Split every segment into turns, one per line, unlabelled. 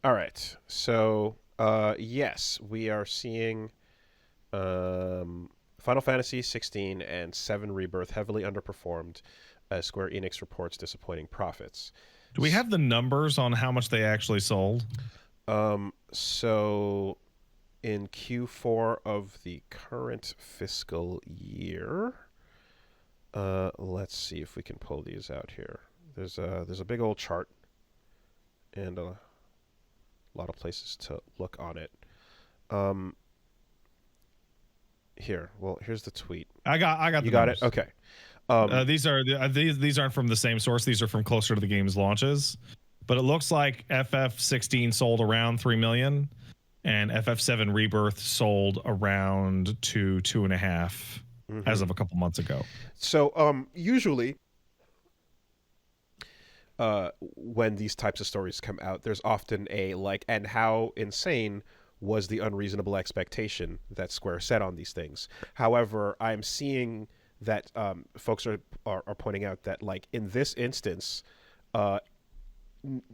All right. So, yes, we are seeing Final Fantasy 16 and 7 Rebirth heavily underperformed as Square Enix reports disappointing profits.
Do we have the numbers on how much they actually sold?
So in Q4 of the current fiscal year, let's see if we can pull these out here. There's a big old chart and a lot of places to look on it. Here's the tweet.
I got
You
the
got
numbers.
it? Okay.
These aren't from the same source. These are from closer to the game's launches. But it looks like FF16 sold around 3 million, and FF7 Rebirth sold around 2.5 as of a couple months ago.
So usually when these types of stories come out, there's often a like, and how insane was the unreasonable expectation that Square set on these things. However, I'm seeing that folks are pointing out that, like, in this instance,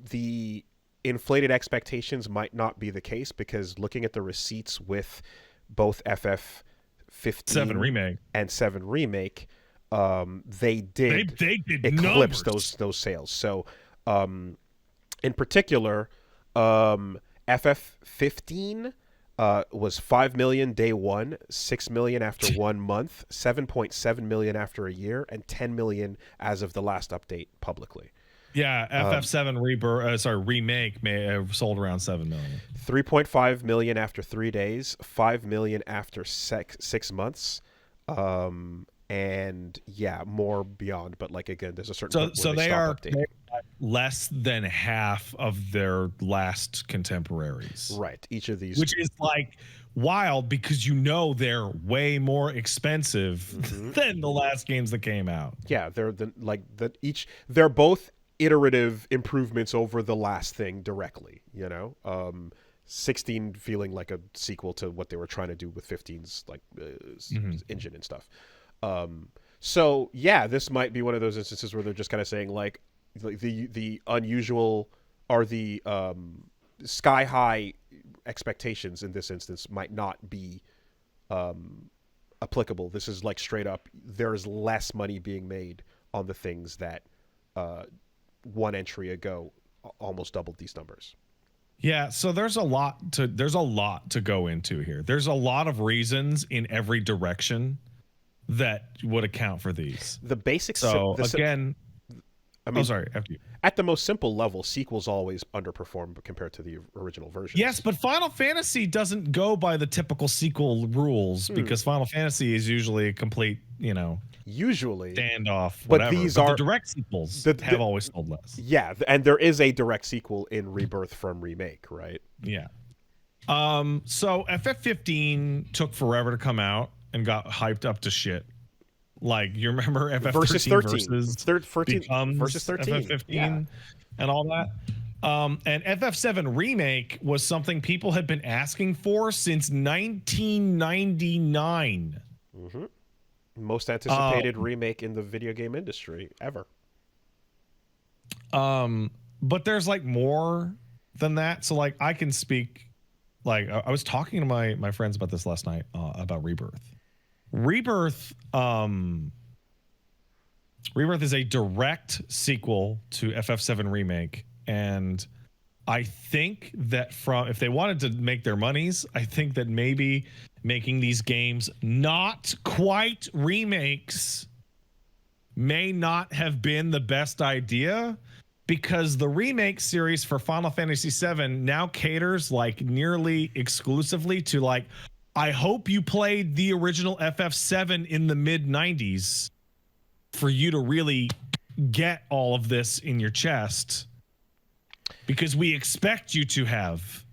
the inflated expectations might not be the case, because looking at the receipts with both FF15
7 remake
and 7 remake, they did eclipse those sales. So in particular, FF15 was 5 million day one, 6 million after 1 month, 7.7 million after a year, and 10 million as of the last update publicly.
Yeah, FF7 remake may have sold around 7 million.
3.5 million after 3 days, 5 million after 6 months, and yeah, more beyond. But like, again, there's a certain point where they stop updating.
Less than half of their last contemporaries.
Right. Each of these,
which is like wild, because they're way more expensive than the last games that came out.
Yeah, they're both iterative improvements over the last thing directly, 16 feeling like a sequel to what they were trying to do with 15's like engine and stuff. So yeah, this might be one of those instances where they're just kind of saying like the unusual or the sky high expectations in this instance might not be applicable. This is like straight up, there's less money being made on the things that one entry ago almost doubled these numbers.
Yeah, so there's a lot to go into here. There's a lot of reasons in every direction that would account for these.
The basics.
So again, sorry, after you.
At the most simple level, sequels always underperform compared to the original version.
Yes, but Final Fantasy doesn't go by the typical sequel rules, because Final Fantasy is usually a complete,
usually
standoff, whatever.
But these are
the direct sequels have always sold less.
Yeah, and there is a direct sequel in Rebirth from Remake, right?
Yeah. So FF15 took forever to come out and got hyped up to shit. Like, you remember FF13 versus 13
versus 13
FF15 and all that. And FF7 remake was something people had been asking for since 1999.
Most anticipated remake in the video game industry ever.
But there's like more than that. So like, I can speak, like, I was talking to my friends about this last night about Rebirth. Rebirth is a direct sequel to FF7 remake, and I think that if they wanted to make their monies, I think that maybe making these games not quite remakes may not have been the best idea, because the remake series for Final Fantasy VII now caters like nearly exclusively to like, I hope you played the original FF7 in the mid-90s for you to really get all of this in your chest, because we expect you to have.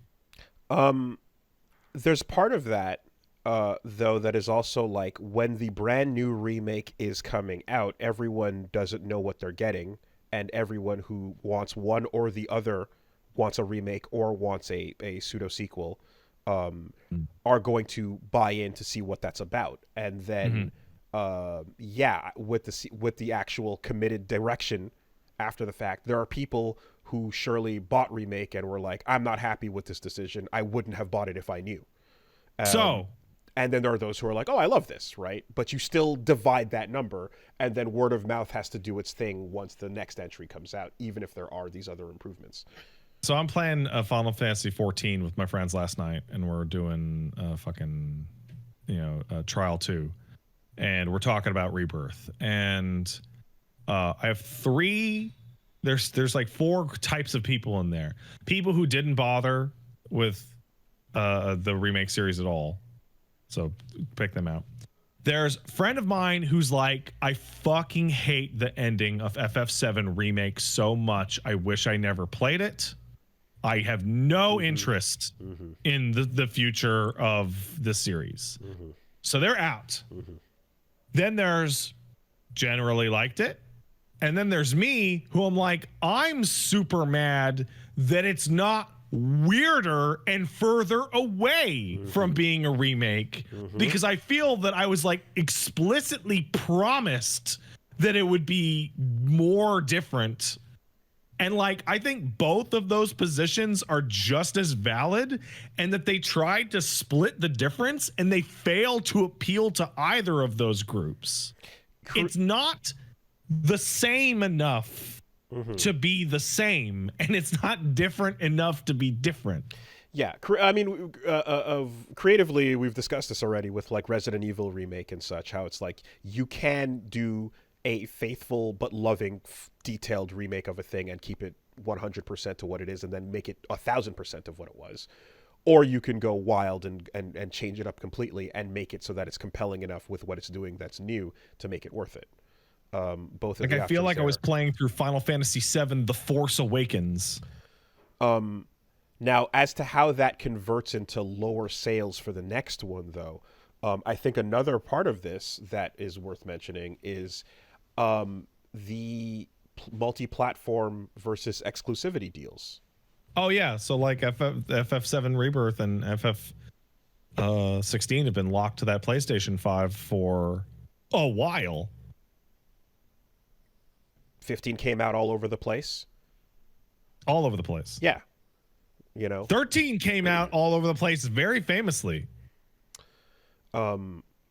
There's part of that, though, that is also like, when the brand new remake is coming out, everyone doesn't know what they're getting, and everyone who wants one or the other wants a remake or wants a pseudo sequel. Are going to buy in to see what that's about, and then with the actual committed direction after the fact, there are people who surely bought Remake and were like, I'm not happy with this decision. I wouldn't have bought it if I knew.
So
And then there are those who are like, oh, I love this, right? But you still divide that number, and then word of mouth has to do its thing once the next entry comes out, even if there are these other improvements.
So I'm playing Final Fantasy 14 with my friends last night, and we're doing fucking, Trial 2, and we're talking about Rebirth. And I have three. There's like four types of people in there. People who didn't bother with the remake series at all. So pick them out. There's a friend of mine who's like, I fucking hate the ending of FF7 remake so much. I wish I never played it. I have no interest in the future of the series. So they're out. Then there's generally liked it. And then there's me, who I'm like, I'm super mad that it's not weirder and further away from being a remake, because I feel that I was like explicitly promised that it would be more different. And like, I think both of those positions are just as valid, and that they tried to split the difference and they failed to appeal to either of those groups. It's not the same enough to be the same, and it's not different enough to be different.
Yeah, I mean, creatively, we've discussed this already with like Resident Evil remake and such. How it's like you can do a faithful but loving, detailed remake of a thing and keep it 100% to what it is, and then make it 1,000% of what it was, or you can go wild and change it up completely and make it so that it's compelling enough with what it's doing that's new to make it worth it. Both
like, I feel like I was playing through Final Fantasy VII: The Force Awakens.
Now, as to how that converts into lower sales for the next one, though, I think another part of this that is worth mentioning is the multi-platform versus exclusivity deals.
Oh yeah, so like FF7 Rebirth and FF16 have been locked to that PlayStation 5 for a while.
15 came out all over the place.
All over the place.
Yeah.
13 came out all over the place very famously.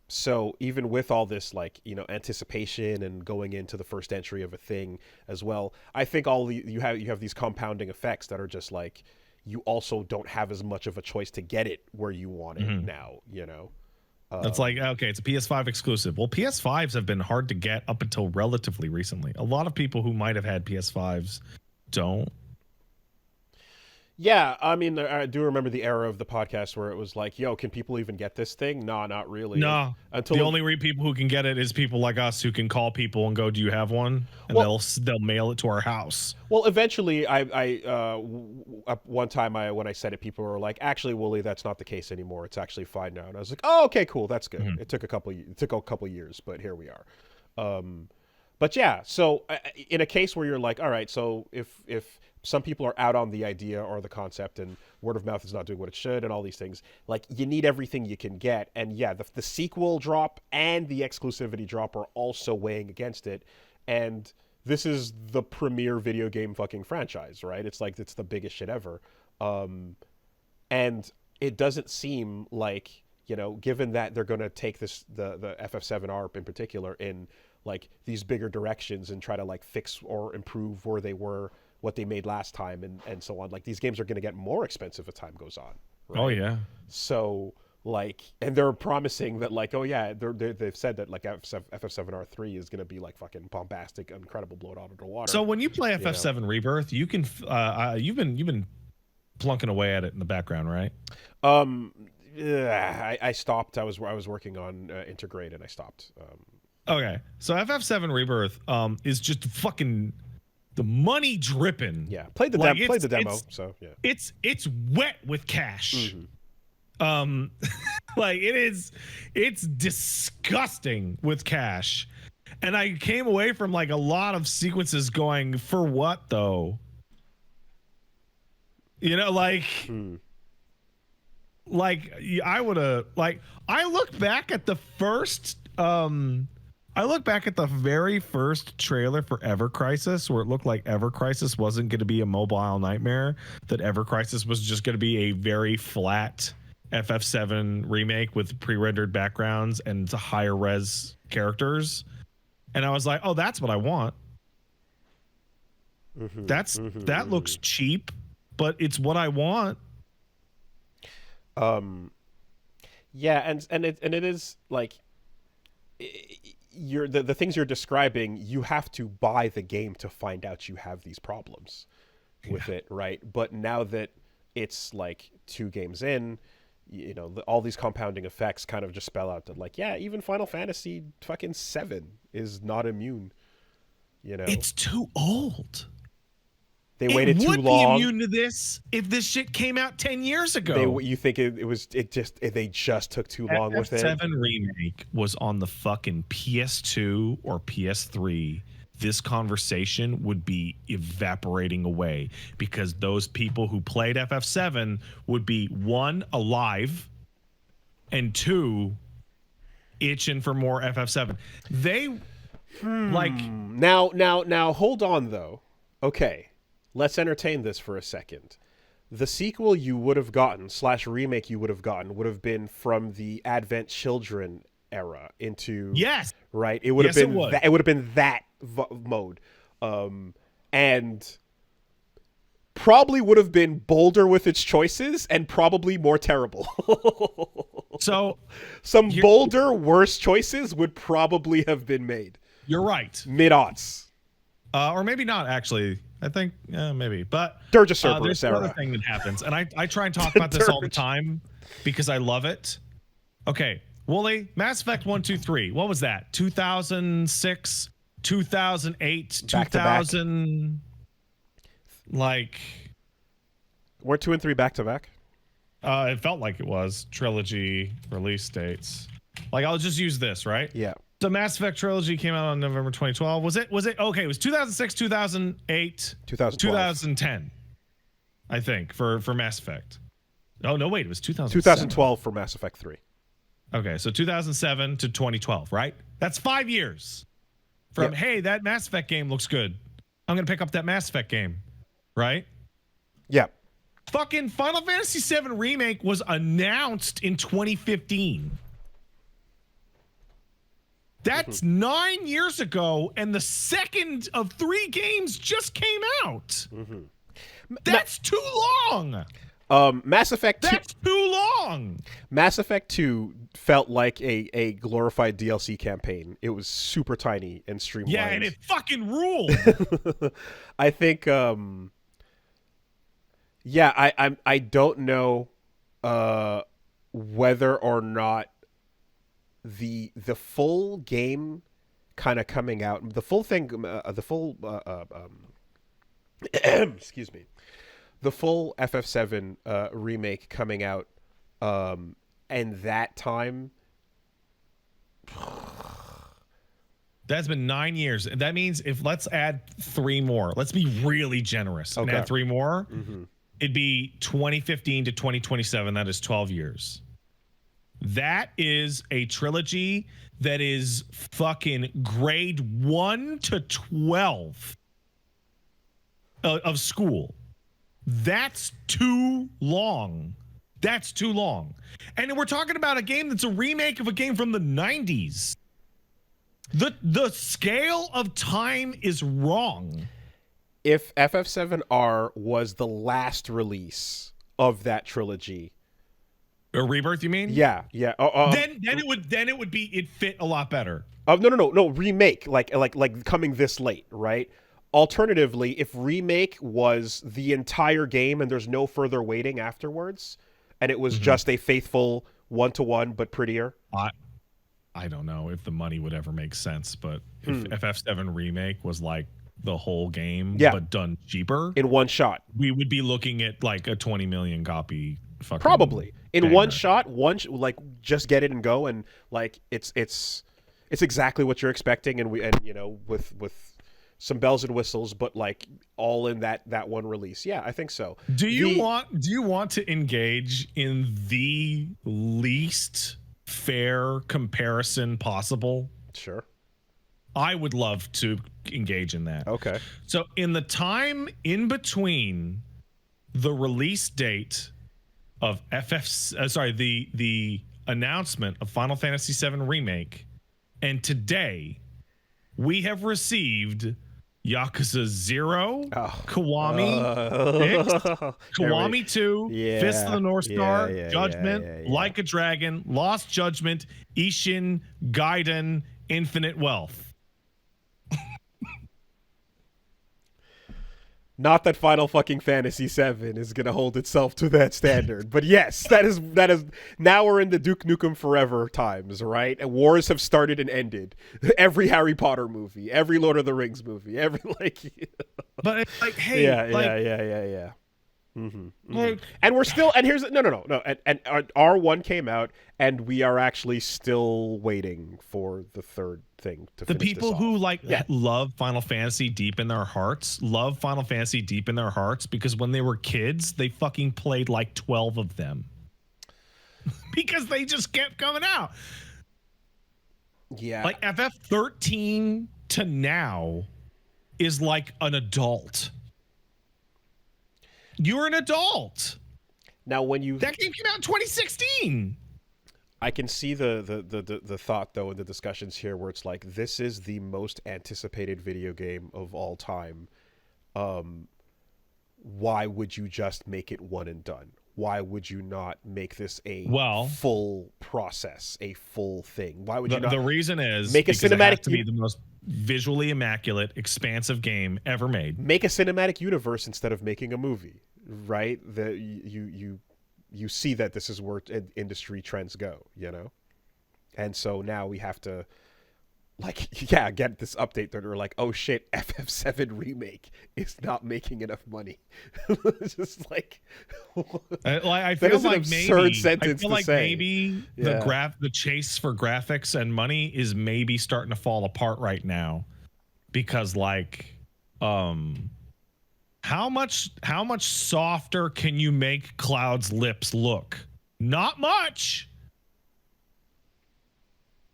So even with all this, like, anticipation and going into the first entry of a thing as well, I think you have these compounding effects that are just like, you also don't have as much of a choice to get it where you want it now,
It's like, okay, it's a PS5 exclusive. Well, PS5s have been hard to get up until relatively recently. A lot of people who might have had PS5s don't.
Yeah, I mean, I do remember the era of the podcast where it was like, yo, can people even get this thing? No, not really.
No.
Until
the only people who can get it is people like us who can call people and go, do you have one? And they'll mail it to our house.
Well, eventually, one time when I said it, people were like, actually, Woolie, that's not the case anymore. It's actually fine now. And I was like, oh, okay, cool. That's good. It took a couple years, but here we are. But yeah, so in a case where you're like, all right, so if some people are out on the idea or the concept and word of mouth is not doing what it should and all these things, like, you need everything you can get. And yeah, the sequel drop and the exclusivity drop are also weighing against it. And this is the premier video game fucking franchise, right? It's like, it's the biggest shit ever. And it doesn't seem like, given that they're going to take the FF7 ARP in particular in like these bigger directions and try to like fix or improve where they were, what they made last time, and so on. Like, these games are going to get more expensive as time goes on. Right?
Oh yeah.
So like, and they're promising that like, oh yeah, they've said that like FF7R3 is going to be like fucking bombastic, incredible, blown out of the water.
So when you play FF7 Rebirth, you can you've been plunking away at it in the background, right?
I stopped. I was working on Integrate, and I stopped.
Okay, so FF7 Rebirth is just fucking the money dripping.
Yeah, played the demo. So yeah,
it's wet with cash. Like, it's disgusting with cash, and I came away from like a lot of sequences going, for what though? Like I would have, like, I look back at the first I look back at the very first trailer for Ever Crisis, where it looked like Ever Crisis wasn't going to be a mobile nightmare, that Ever Crisis was just going to be a very flat FF7 remake with pre-rendered backgrounds and higher res characters. And I was like, oh, that's what I want. That looks cheap, but it's what I want.
Yeah, and it is like you're the things you're describing. You have to buy the game to find out you have these problems with it, right? But now that it's like 2 games in, you know, all these compounding effects kind of just spell out that, like, yeah, even Final Fantasy fucking 7 is not immune. You know,
it's too old.
They waited too long.
It would be immune to this if this shit came out 10 years ago.
You think they just took too long with it?
FF7 remake was on the fucking PS2 or PS3. This conversation would be evaporating away because those people who played FF7 would be 1, alive, and 2, itching for more FF7. They
now hold on though. Okay. Let's entertain this for a second. The sequel you would have gotten / remake you would have gotten would have been from the Advent Children era into right. It would have been it would have been that mode, and probably would have been bolder with its choices and probably more terrible.
So
some bolder, worse choices would probably have been made.
You're right.
Mid-aughts.
Or maybe not, actually. I think maybe, but
Dirge of Cerberus
there's another thing that happens, and I try and talk about this all the time because I love it. Okay, Woolie, Mass Effect 1, 2, 3. What was that? 2006, 2008, 2000. Like,
were 2 and 3 back to back?
It felt like it was trilogy release dates. Like, I'll just use this, right?
Yeah.
The Mass Effect trilogy came out on November 2012. Was it okay? It was 2006, 2008, 2010, I think, for Mass Effect. Oh no, wait, it was
2012 for Mass Effect 3.
Okay, so 2007 to 2012, right? That's 5 years. From hey, that Mass Effect game looks good. I'm gonna pick up that Mass Effect game, right?
Yeah.
Fucking Final Fantasy VII Remake was announced in 2015. That's 9 years ago, and the second of 3 games just came out. That's too long.
Mass Effect 2.
That's too long.
Mass Effect 2 felt like a glorified DLC campaign. It was super tiny and streamlined.
Yeah, and it fucking ruled.
I think, I don't know whether or not the full game kind of coming out, the full thing, excuse me, the full FF7 remake coming out, and that time.
That's been 9 years. That means let's add 3 more. Let's be really generous and add 3 more. It'd be 2015 to 2027. That is 12 years. That is a trilogy that is fucking grade 1 to 12 of school. That's too long. That's too long. And we're talking about a game that's a remake of a game from the 90s. The scale of time is wrong.
If FF7R was the last release of that trilogy,
a Rebirth, you mean?
Yeah.
Then it would be, it fit a lot better.
No, remake, like coming this late, right? Alternatively, if remake was the entire game and there's no further waiting afterwards, and it was just a faithful 1-to-1 but prettier.
I don't know if the money would ever make sense, but if FF7 remake was like the whole game, but done cheaper
in one shot,
we would be looking at like a 20 million copy.
Probably in one shot, just get it and go, and like it's exactly what you're expecting, and with some bells and whistles, but like all in that one release. Yeah, I think so.
Do you want to engage in the least fair comparison possible?
Sure.
I would love to engage in that.
Okay.
So in the time in between the release date of the announcement of Final Fantasy VII Remake and today, we have received Yakuza 0, Kiwami 6, Kiwami 2, Fist of the North Star, Judgment, Like a Dragon, Lost Judgment, Ishin, Gaiden, Infinite Wealth.
Not that Final fucking Fantasy VII is gonna hold itself to that standard, but yes, that is. Now we're in the Duke Nukem Forever times, right? And wars have started and ended. Every Harry Potter movie, every Lord of the Rings movie, every like.
But it's like, hey,
yeah. Like, and we're still, and here's no, and R1 came out, and we are actually still waiting for the third thing to finish
the people
this
who
off.
love Final Fantasy deep in their hearts because when they were kids they fucking played like 12 of them because they just kept coming out.
Yeah,
like FF13 to now is like an adult. You're an adult.
Now, when that
game came out in 2016.
I can see the thought though in the discussions here where it's like, this is the most anticipated video game of all time. Why would you just make it one and done? Why would you not make this a full process, a full thing? Why would you not?
The reason is
make a cinematic.
It has to be the most visually immaculate, expansive game ever made.
Make a cinematic universe instead of making a movie, right? You see that this is where industry trends go, you know? And so now we have to, like, get this update that are like, oh shit, FF7 Remake is not making enough money. It's just like,
I feel like
maybe
the chase for graphics and money is maybe starting to fall apart right now, because like, how much softer can you make Cloud's lips look? Not much.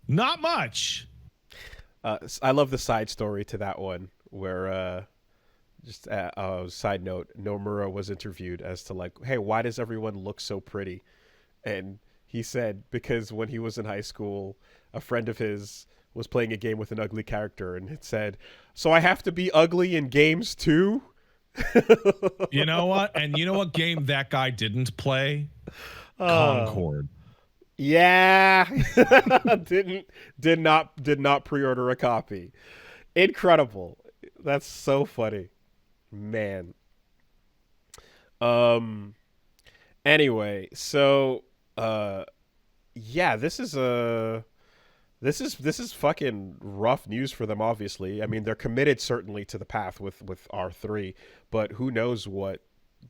Not much.
I love the side story to that one where just side note, Nomura was interviewed as to like, hey, why does everyone look so pretty? And he said because when he was in high school, a friend of his was playing a game with an ugly character, and it said, so I have to be ugly in games too?
You know what? And you know what game that guy didn't play? Concord.
Yeah. did not pre-order a copy. Incredible. That's so funny. Man. Anyway, so yeah, this is fucking rough news for them, obviously. I mean, they're committed certainly to the path with R3, but who knows what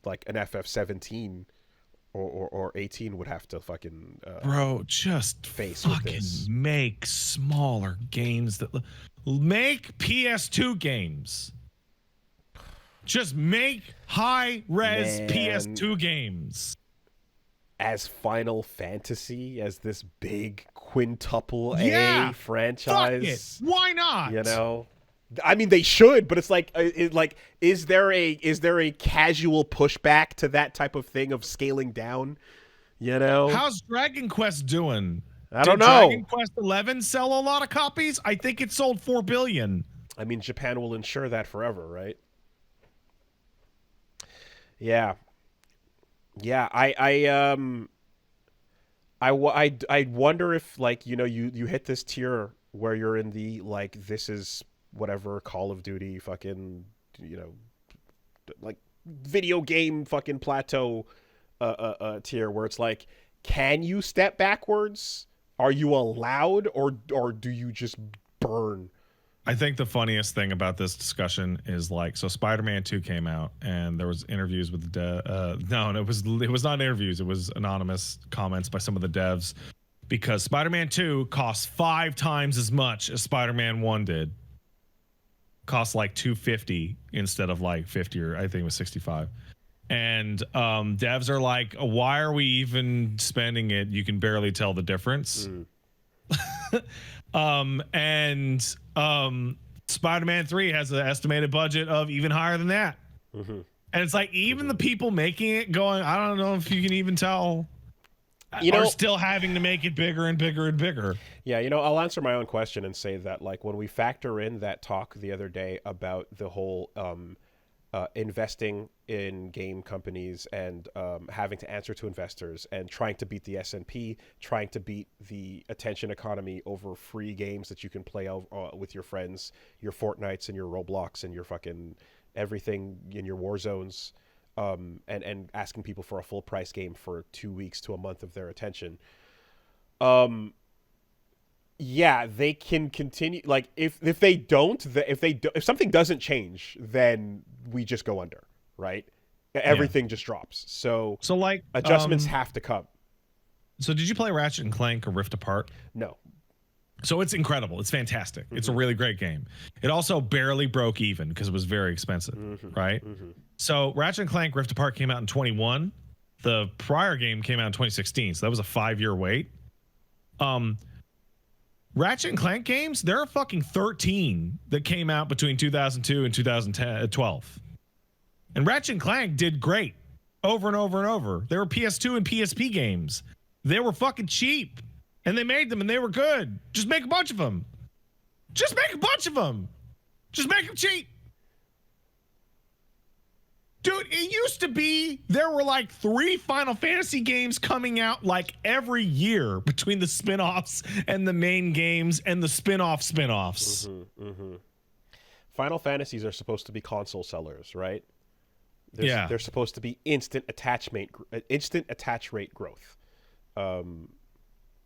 like an FF17 or 18 would have to fucking
bro, just
face
fucking
with this.
Make smaller games that make PS2 games. Just make high res PS2 games.
As Final Fantasy, as this big quintuple A franchise.
Fuck it. Why not?
You know, I mean, they should, but it's like, is there a casual pushback to that type of thing of scaling down? You know,
how's Dragon Quest doing?
I don't know.
Dragon Quest 11 sell a lot of copies? I think it sold 4 billion.
I mean, Japan will ensure that forever, right? Yeah. Yeah, I wonder if, like, you know, you hit this tier where you're in the, like, this is whatever Call of Duty fucking, you know, like video game fucking plateau tier where it's like, can you step backwards? Are you allowed, or do you just burn?
I think the funniest thing about this discussion is like, so Spider-Man 2 came out and there was interviews with the it was not interviews, it was anonymous comments by some of the devs, because Spider-Man 2 costs 5 times as much as Spider-Man 1 did. Cost like $250 instead of like 50, or I think it was 65. And devs are like, why are we even spending it? You can barely tell the difference. And Spider-Man 3 has an estimated budget of even higher than that.
Mm-hmm.
And it's like even the people making it going, I don't know if you can even tell,
You
are
know,
still having to make it bigger and bigger and bigger.
yeah, I'll answer my own question and say that, like, when we factor in that talk the other day about the whole investing in game companies and having to answer to investors and trying to beat the S&P, trying to beat the attention economy over free games that you can play with your friends, your Fortnites and your Roblox and your fucking everything in your war zones, and asking people for a full price game for 2 weeks to a month of their attention. Yeah, they can continue. Like, if they don't, if something doesn't change, then we just go under, right? Everything just drops. So
like
adjustments have to come.
So did you play Ratchet and Clank or Rift Apart?
No.
So it's incredible. It's fantastic. It's a really great game. It also barely broke even because it was very expensive, right? So Ratchet and Clank Rift Apart came out in 21. The prior game came out in 2016. So that was a 5-year wait. Ratchet and Clank games, there are fucking 13 that came out between 2002 and 2012. And Ratchet and Clank did great over and over and over. They were PS2 and PSP games. They were fucking cheap. And they made them and they were good. Just make a bunch of them. Just make a bunch of them. Just make them cheap. Dude, it used to be there were like 3 Final Fantasy games coming out like every year between the spin-offs and the main games and the spin-offs.
Final Fantasies are supposed to be console sellers, right?
Yeah.
They're supposed to be instant attach rate growth.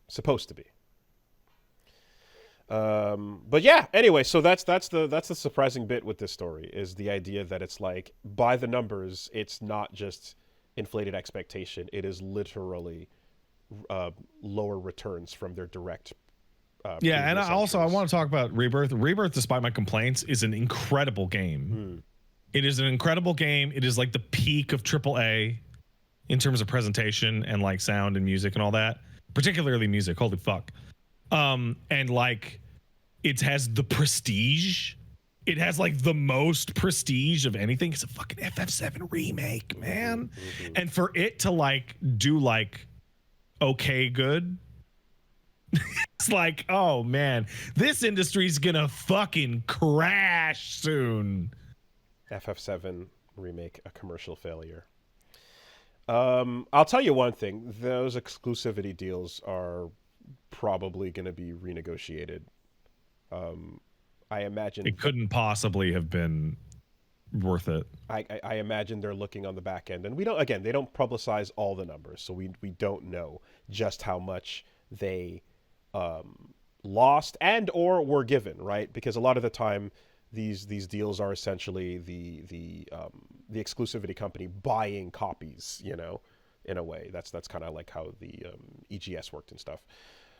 Supposed to be. But yeah, anyway, so that's the surprising bit with this story is the idea that it's like, by the numbers, it's not just inflated expectation, it is literally lower returns from their direct
yeah, and I want to talk about Rebirth. Rebirth, despite my complaints, is an incredible game. It is an incredible game. It is like the peak of AAA in terms of presentation and like sound and music and all that, particularly music. Holy fuck. And like it has the prestige. It has like the most prestige of anything. It's a fucking FF7 remake, man. And for it to like do like okay good, it's like, oh man, this industry's gonna fucking crash soon.
FF7 remake, a commercial failure. I'll tell you one thing. Those exclusivity deals are probably going to be renegotiated. I imagine
it couldn't possibly have been worth it.
I imagine they're looking on the back end, and we don't. Again, they don't publicize all the numbers, so we don't know just how much they lost and or were given, right? Because a lot of the time, these deals are essentially the exclusivity company buying copies, you know, in a way. That's kind of like how the EGS worked and stuff.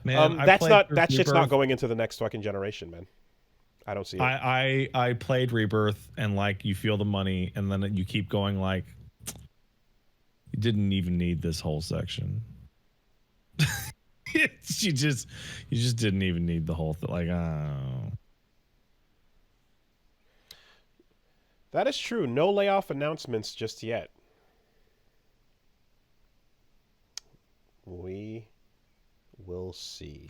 Man,
that shit's not going into the next fucking generation, man. I don't see it.
I played Rebirth, and like you feel the money, and then you keep going like, you didn't even need this whole section. you just didn't even need the whole thing. Like, oh.
That is true. No layoff announcements just yet. We will see.